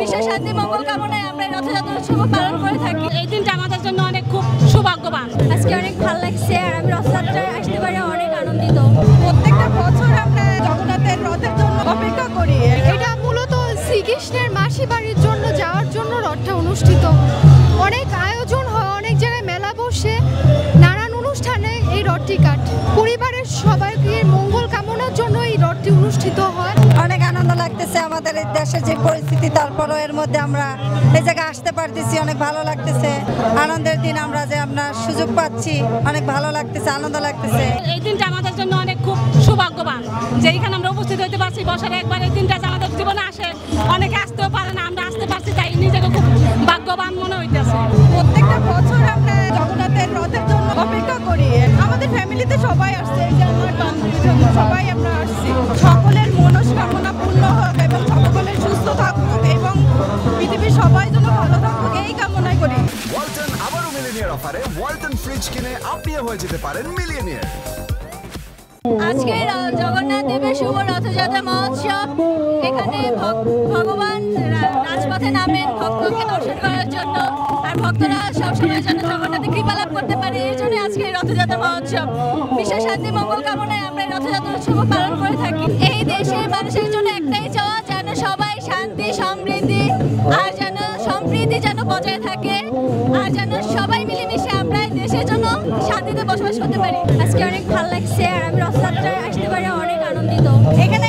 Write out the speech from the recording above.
বিশ্ব শান্তি মঙ্গল কামনায় আমরা রথযাত্রা উৎসব পালন করে থাকি। এই দিনটা আমাদের জন্য অনেক খুব সৌভাগ্যবান। আজকে অনেক ভালো লাগছে আর আমি রথযাত্রায় আসতে পারে অনেক আনন্দিত। প্রত্যেকটা বছর আমরা জগন্নাথের রথের জন্য অপেক্ষা করি। এটা মূলত শ্রীকৃষ্ণের মাসি বাড়ির জন্য যাওয়ার জন্য রথটা অনুষ্ঠিত। অনেক আয়োজন হয়, অনেক জায়গায় মেলা বসে, নানান অনুষ্ঠানে এই রথটি কাটে। পরিবারের সবাইকে মঙ্গল কামনার জন্য এই রথটি অনুষ্ঠিত হয়। অনেক আনন্দ লাগতেছে আমাদের এই দেশের যে পরিস্থিতি, তারপরও এর মধ্যে আমরা এই জায়গায় আসতে পারতেছি, অনেক ভালো লাগতেছে। আনন্দের দিন আমরা যে আপনার সুযোগ পাচ্ছি, অনেক ভালো লাগতেছে, আনন্দ লাগতেছে। এই দিনটা আমাদের জন্য অনেক খুব সৌভাগ্যবান যে এখানে আমরা উপস্থিত হতে পারছি। বছরে একবার এই দিনটা আমাদের জীবনে আসে, অনেকে আসতেও পারে না, আমরা আসতে পারছি, তাই নিজেকে খুব ভাগ্যবান মনে হইতেছে। প্রত্যেকটা বছর আমরা জগন্নাথের রথের জন্য অপেক্ষা করি। আমাদের ফ্যামিলিতে সবাই আসছে, এই যে আমার বান্ধবীজন সবাই আমরা আসছি। সকলের মনস্কামনা পূর্ণ হোক এবং সকলের সুস্থ থাকুক এবং পৃথিবীর সবাই যেন ভালো থাকুক, এই কামনাই করি। ওয়ালটন আবারও মিলিয়নিয়ার অফারে ওয়ালটন ফ্রিজ কিনে আপনিও হয়ে যেতে পারেন মিলিয়নিয়ার। আজকে জগন্নাথ দেবের শুভ রথযাত্রা মহোৎসব। এখানে ভগবান রাজপথে নামেন ভক্তকে দর্শন করার জন্য, আর ভক্তরা সবসময় যেন জগন্নাথের কৃপা লাভ করতে পারে, এই জন্য আজকে রথযাত্রা মহোৎসব। বিশ্ব শান্তি মঙ্গল কামনায় আমরা রথযাত্রা উৎসব পালন করে থাকি। এই দেশের মানুষের জন্য একটাই চাওয়া, যেন সবাই শান্তি সমৃদ্ধি আর যেন সম্প্রীতি যেন বজায় থাকে, আর যেন সবাই মিলেমিশে আমরা দেশের জন্য শান্তিতে বসবাস করতে পারি। আজকে অনেক ভালো লাগছে আর আমি রথযাত্রায় আসতে পারে অনেক আনন্দিত। এখানে